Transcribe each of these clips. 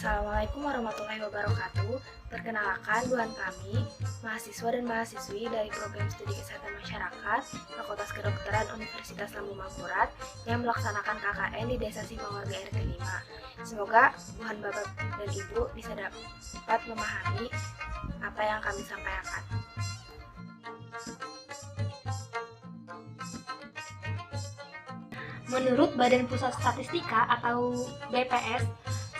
Assalamualaikum warahmatullahi wabarakatuh. Perkenalkan, Tuhan kami, mahasiswa dan mahasiswi dari Program Studi Kesehatan Masyarakat, Fakultas Kedokteran Universitas Lambung Mangkurat yang melaksanakan KKN di Desa Simawarga RT 5. Semoga Tuhan Bapak dan Ibu bisa dapat memahami apa yang kami sampaikan. Menurut Badan Pusat Statistika atau BPS,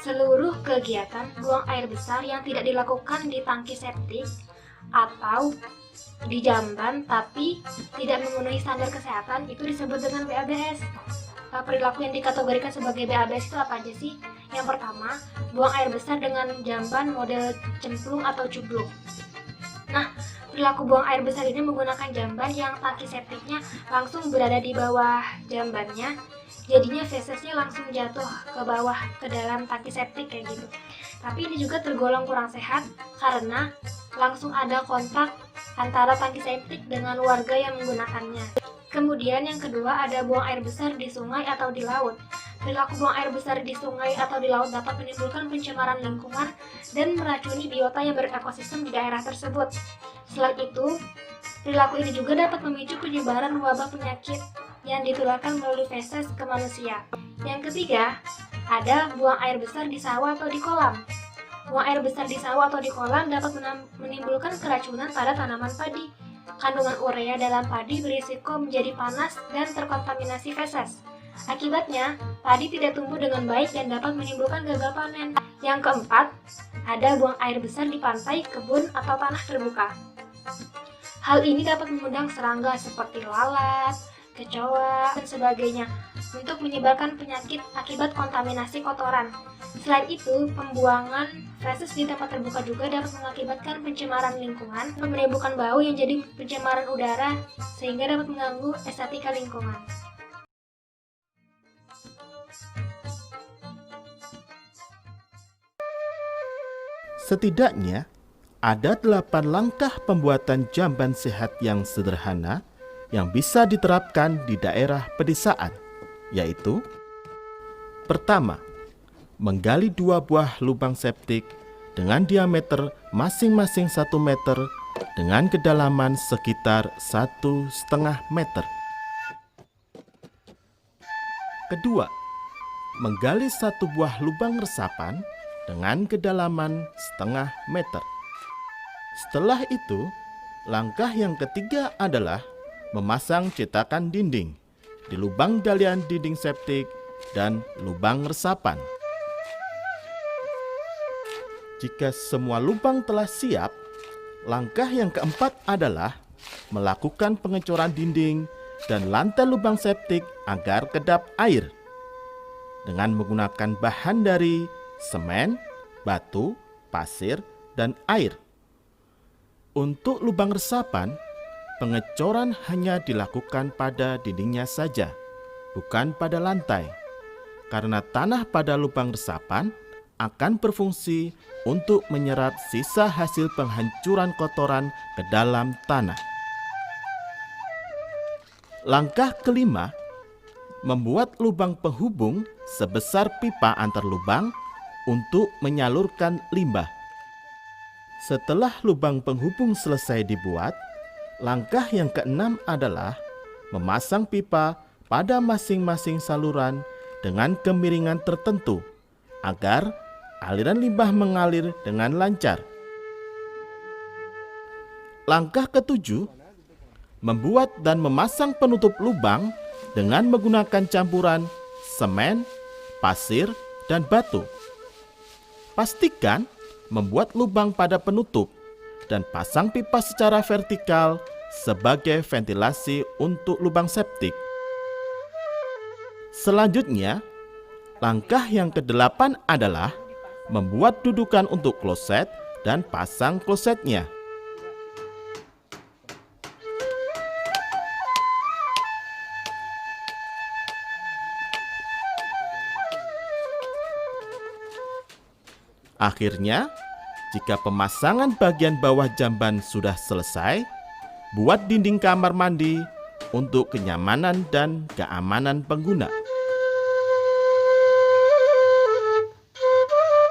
seluruh kegiatan buang air besar yang tidak dilakukan di tangki septik atau di jamban tapi tidak memenuhi standar kesehatan itu disebut dengan BABS. Perilaku yang dikategorikan sebagai BABS itu apa aja sih? Yang pertama, buang air besar dengan jamban model cemplung atau cubluk. Nah, perilaku buang air besar ini menggunakan jamban yang tangki septiknya langsung berada di bawah jambannya, jadinya fesesnya langsung jatuh ke bawah ke dalam tangki septik kayak gitu. Tapi ini juga tergolong kurang sehat karena langsung ada kontak antara tangki septik dengan warga yang menggunakannya. Kemudian yang kedua ada buang air besar di sungai atau di laut. Perilaku buang air besar di sungai atau di laut dapat menimbulkan pencemaran lingkungan dan meracuni biota yang berekosistem di daerah tersebut. Selain itu, perilaku ini juga dapat memicu penyebaran wabah penyakit yang ditularkan melalui feses ke manusia. Yang ketiga, ada buang air besar di sawah atau di kolam. Buang air besar di sawah atau di kolam dapat menimbulkan keracunan pada tanaman padi. Kandungan urea dalam padi berisiko menjadi panas dan terkontaminasi feses. Akibatnya, padi tidak tumbuh dengan baik dan dapat menimbulkan gagal panen. Yang keempat, ada buang air besar di pantai, kebun, atau tanah terbuka. Hal ini dapat mengundang serangga seperti lalat, kecoa, dan sebagainya untuk menyebarkan penyakit akibat kontaminasi kotoran. Selain itu, pembuangan feses di tempat terbuka juga dapat mengakibatkan pencemaran lingkungan, menimbulkan bau yang jadi pencemaran udara, sehingga dapat mengganggu estetika lingkungan. Setidaknya, ada 8 langkah pembuatan jamban sehat yang sederhana yang bisa diterapkan di daerah pedesaan, yaitu: pertama, menggali 2 buah lubang septik dengan diameter masing-masing 1 meter dengan kedalaman sekitar 1,5 meter. Kedua, menggali 1 buah lubang resapan dengan kedalaman 0,5 meter. Setelah itu, langkah yang ketiga adalah memasang cetakan dinding di lubang galian dinding septik dan lubang resapan. Jika semua lubang telah siap, langkah yang keempat adalah melakukan pengecoran dinding dan lantai lubang septik agar kedap air dengan menggunakan bahan dari semen, batu, pasir, dan air. Untuk lubang resapan, pengecoran hanya dilakukan pada dindingnya saja, bukan pada lantai, karena tanah pada lubang resapan akan berfungsi untuk menyerap sisa hasil penghancuran kotoran ke dalam tanah. Langkah kelima, membuat lubang penghubung sebesar pipa antar lubang untuk menyalurkan limbah. Setelah lubang penghubung selesai dibuat, langkah yang keenam adalah memasang pipa pada masing-masing saluran dengan kemiringan tertentu agar aliran limbah mengalir dengan lancar. Langkah ketujuh, membuat dan memasang penutup lubang dengan menggunakan campuran semen, pasir, dan batu. Pastikan membuat lubang pada penutup dan pasang pipa secara vertikal sebagai ventilasi untuk lubang septik. Selanjutnya, langkah yang kedelapan adalah membuat dudukan untuk kloset dan pasang klosetnya. Akhirnya, jika pemasangan bagian bawah jamban sudah selesai, buat dinding kamar mandi untuk kenyamanan dan keamanan pengguna.